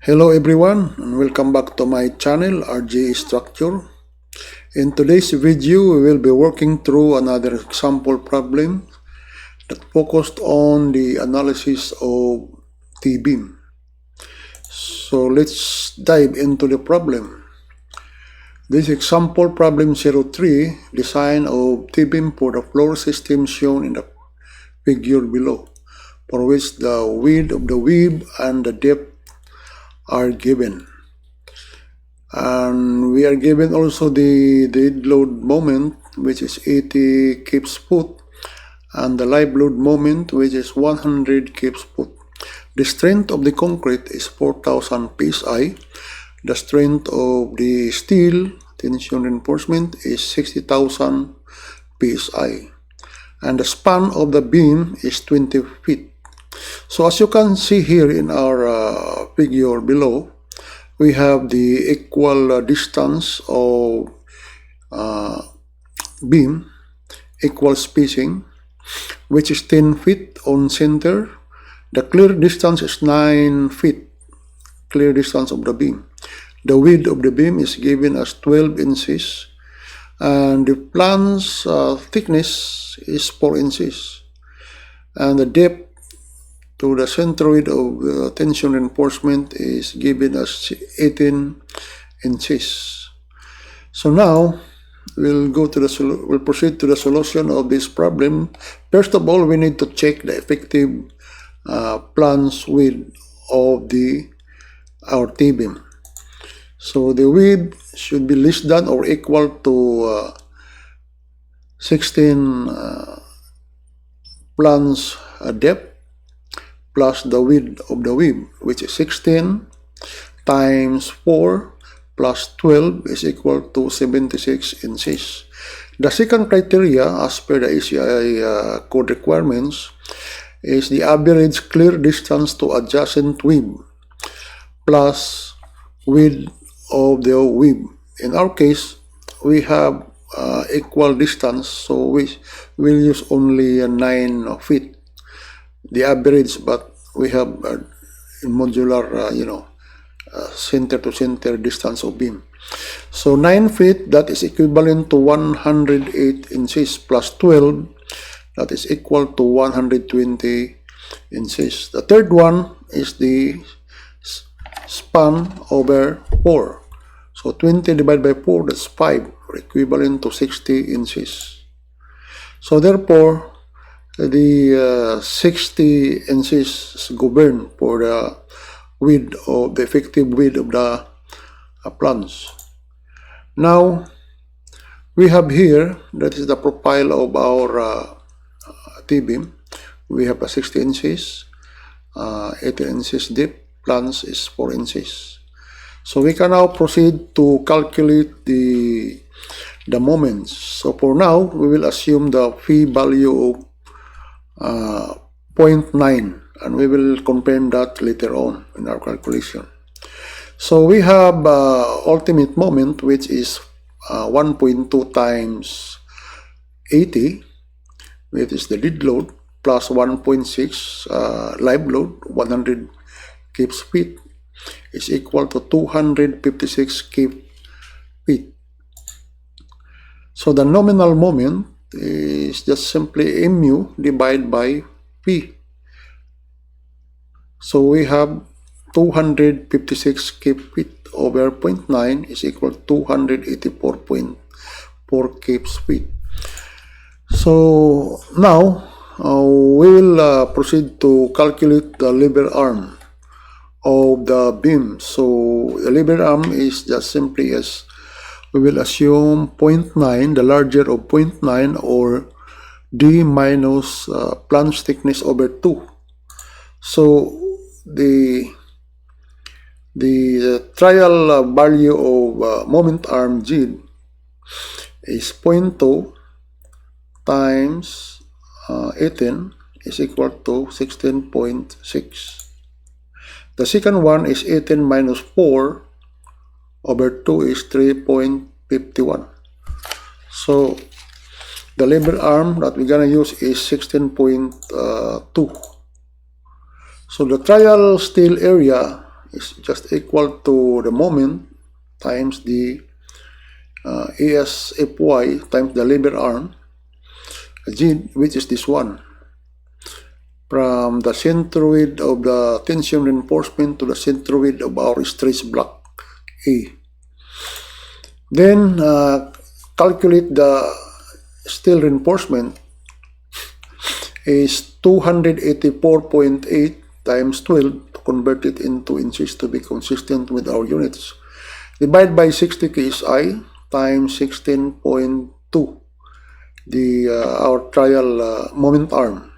Hello everyone and welcome back to my channel RJ Structure. In today's video we will be working through another example problem that focused on the analysis of T-beam. So let's dive into the problem. This example problem 03, design of T-beam for the floor system shown in the figure below, for which the width of the weave and the depth are given, and we are given also the dead load moment, which is 80 kPa, and the live load moment, which is 100 kPa. The strength of the concrete is 4000 psi. The strength of the steel tension reinforcement is 60,000 psi, and the span of the beam is 20 feet. So as you can see here in our figure below, we have the equal distance of beam, equal spacing, which is 10 feet on center. The clear distance is 9 feet, clear distance of the beam. The width of the beam is given as 12 inches, and the flange thickness is 4 inches, and the depth to the centroid of the tension reinforcement is given as 18 inches. So now we'll proceed to the solution of this problem. First of all, we need to check the effective flange width of our T-beam. So the width should be less than or equal to 16 flange depth plus the width of the weave, which is 16 times 4 plus 12 is equal to 76 inches. The second criteria, as per the ACI code requirements, is the average clear distance to adjacent weave plus width of the weave. In our case, we have equal distance, so we will use only 9 feet. The average, but we have modular, center to center distance of beam. So 9 feet, that is equivalent to 108 inches plus 12, that is equal to 120 inches. The third one is the span over 4. So 20 divided by 4, that's 5, equivalent to 60 inches. So therefore, the 60 inches is governed for the width of the effective width of the flange. Now we have here, that is the profile of our T-beam. We have a 60 inches, 18 inches deep, flange is 4 inches. So we can now proceed to calculate the moments. So for now, we will assume the phi value of 0.9, and we will confirm that later on in our calculation. So we have ultimate moment, which is 1.2 times 80, which is the dead load, plus 1.6 live load, 100 kPa, is equal to 256 kPa. So the nominal moment is just simply mu divided by P. So we have 256 kPa over 0.9 is equal to 284.4 kPa. So now we will proceed to calculate the lever arm of the beam. So the lever arm is just simply as we will assume 0.9, the larger of 0.9, or D minus flange thickness over 2. So the trial value of moment arm G is 0.2 times 18 is equal to 16.6. The second one is 18 minus 4 over 2 is 3.51. So the lever arm that we're gonna use is 16.2. So the trial steel area is just equal to the moment times the ASFY times the lever arm, G, which is this one, from the centroid of the tension reinforcement to the centroid of our stress block A. Then calculate the steel reinforcement is 284.8 times 12 to convert it into inches to be consistent with our units. Divide by 60 KSI times 16.2, our trial moment arm,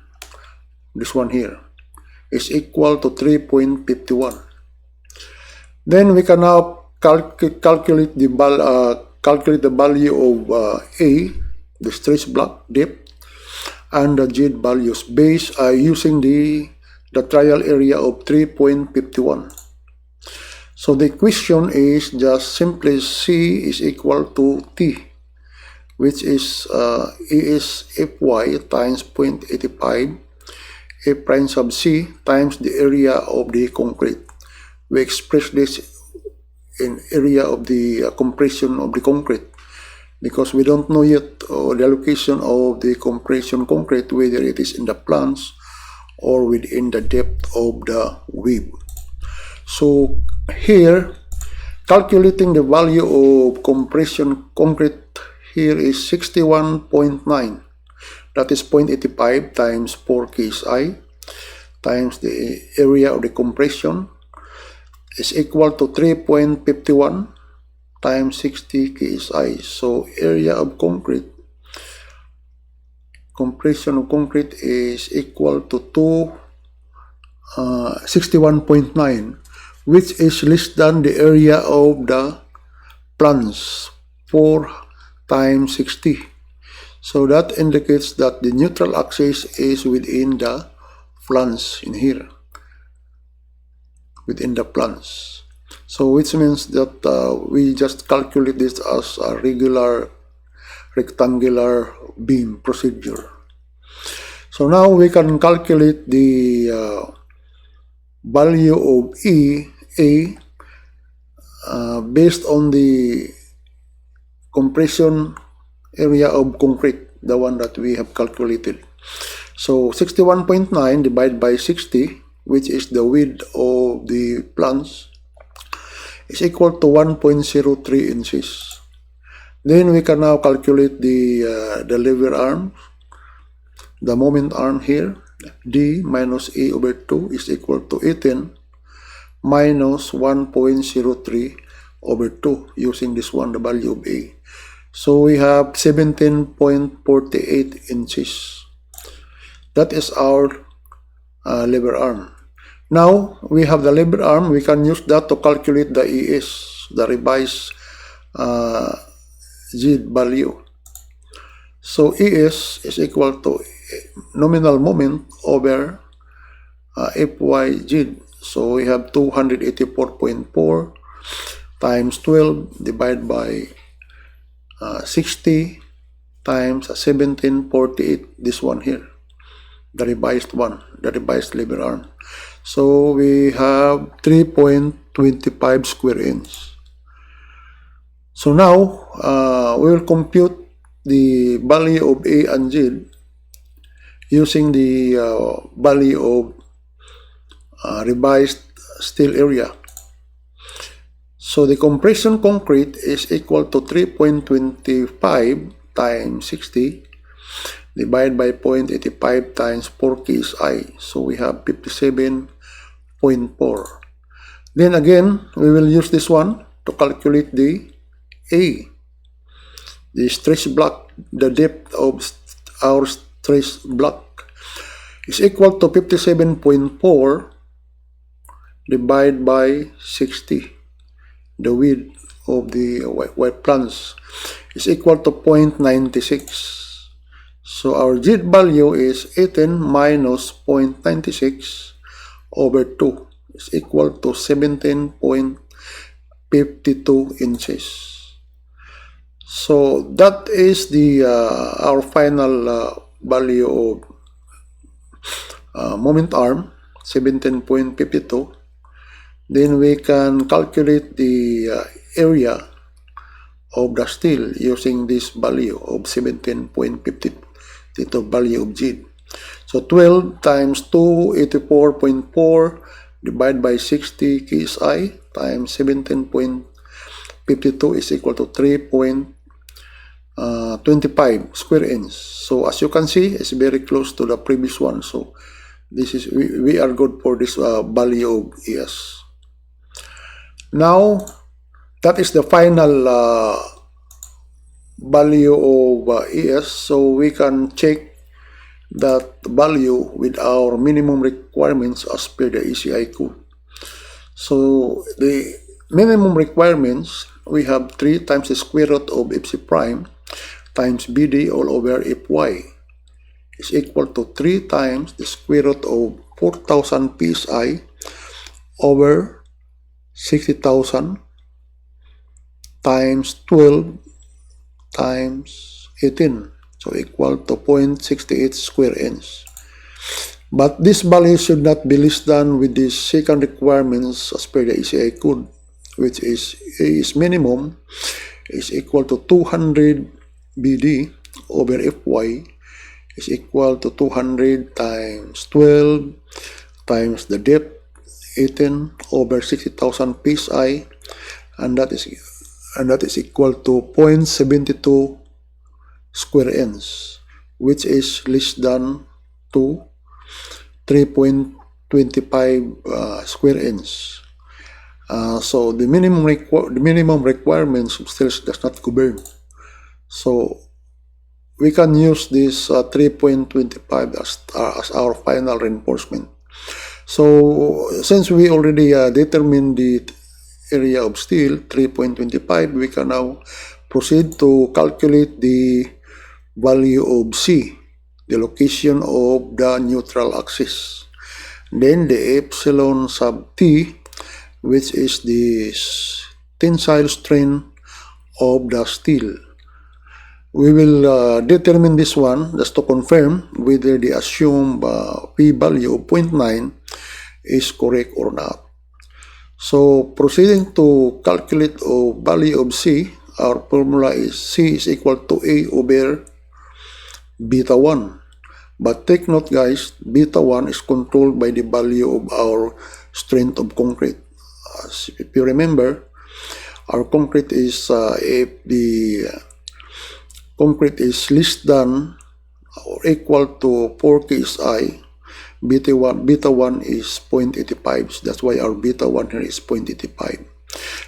this one here, is equal to 3.51. Then we can now calculate the value of A, the stress block depth, and the Z values based using the trial area of 3.51. So the equation is just simply C is equal to T, which is ESFY times 0.85 A prime sub C times the area of the concrete. We express this in area of the compression of the concrete, because we don't know yet the location of the compression concrete, whether it is in the flange or within the depth of the weave. So here, calculating the value of compression concrete here is 61.9. That is 0.85 times 4 KSI times the area of the compression is equal to 3.51 times 60 KSI. So area of concrete, compression of concrete is equal to 61.9, which is less than the area of the flange, 4 times 60. So that indicates that the neutral axis is within the flange in here, within the flange. So which means that we just calculate this as a regular rectangular beam procedure. So now we can calculate the value of A based on the compression area of concrete, the one that we have calculated. So 61.9 divided by 60, which is the width of the flange, is equal to 1.03 inches. Then we can now calculate the lever arm, the moment arm here. D minus A over 2 is equal to 18 minus 1.03 over 2, using this one, the value of A. So we have 17.48 inches. That is our lever arm. Now we have the lever arm. We can use that to calculate the ES, the revised Z value. So ES is equal to nominal moment over FYZ. So we have 284.4 times 12 divided by 60 times 1748, this one here, the revised one, the revised lever arm. So we have 3.25 square inch. So now we will compute the value of A and Z using the value of revised steel area. So the compression concrete is equal to 3.25 times 60 divided by 0.85 times 4 KSI. So we have 57.4. Then again, we will use this one to calculate the A, the stress block. The depth of our stress block is equal to 57.4 divided by 60. The width of the white flange is equal to 0.96. So our Z value is 18 minus 0.96 over 2 is equal to 17.52 inches. So that is the our final value of moment arm, 17.52. then we can calculate the area of the steel using this value of 17.50, the value of G. So 12 times 284.4 divided by 60 KSI times 17.52 is equal to 3.25 square inch. So as you can see, it's very close to the previous one. So this is we are good for this value of ES. Now that is the final value of ES. So we can check that value with our minimum requirements as per the ACI code. So the minimum requirements, we have 3 times the square root of FC prime times BD all over Fy is equal to 3 times the square root of 4,000 PSI over 60,000 times 12 times 18. So equal to 0.68 square inch. But this value should not be less than with the second requirements as per the ACI code, which is minimum is equal to 200 BD over Fy is equal to 200 times 12 times the depth 18 over 60,000 PSI, and that is equal to 0.72 square inch, which is less than to 3.25 square inch. So the minimum requirements of steel does not cover. So we can use this 3.25 as our final reinforcement. So since we already determined the area of steel 3.25, we can now proceed to calculate the value of C, the location of the neutral axis. Then the epsilon sub T, which is the tensile strength of the steel. We will determine this one just to confirm whether the assumed P value of 0.9 is correct or not. So proceeding to calculate the value of C, our formula is C is equal to A over beta 1. But take note guys, beta 1 is controlled by the value of our strength of concrete. If you remember, our concrete is if the concrete is less than or equal to 4 KSI, beta 1 is 0.85. So that's why our beta 1 here is 0.85.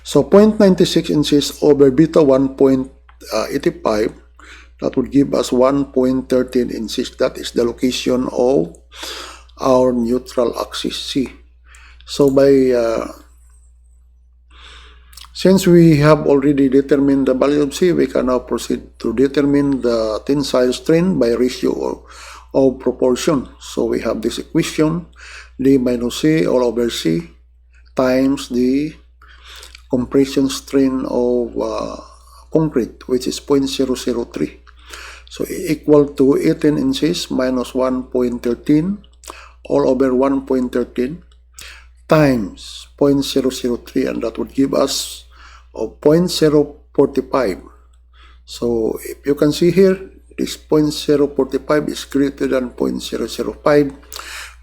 So 0.96 inches over beta 1.85, that would give us 1.13 inches. That is the location of our neutral axis C. So since we have already determined the value of C, we can now proceed to determine the tensile strength by ratio of proportion. So we have this equation, D minus C all over C times the compression strength of concrete, which is 0.003. So equal to 18 inches minus 1.13 all over 1.13 times 0.003, and that would give us 0.045. So if you can see here, this 0.045 is greater than 0.005,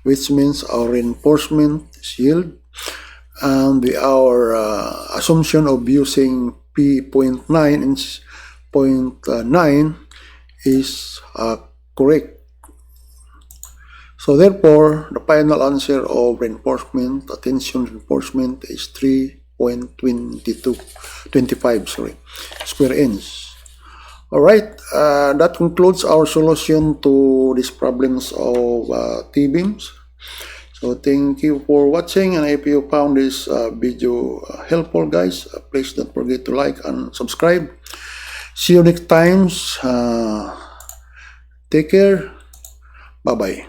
which means our reinforcement is yield, and our assumption of using P.9 is correct. So therefore, the final answer of reinforcement, the tension reinforcement, is 3.25 square inch. Alright, that concludes our solution to these problems of T-beams. So thank you for watching, and if you found this video helpful guys, please don't forget to like and subscribe. See you next time. Take care. Bye-bye.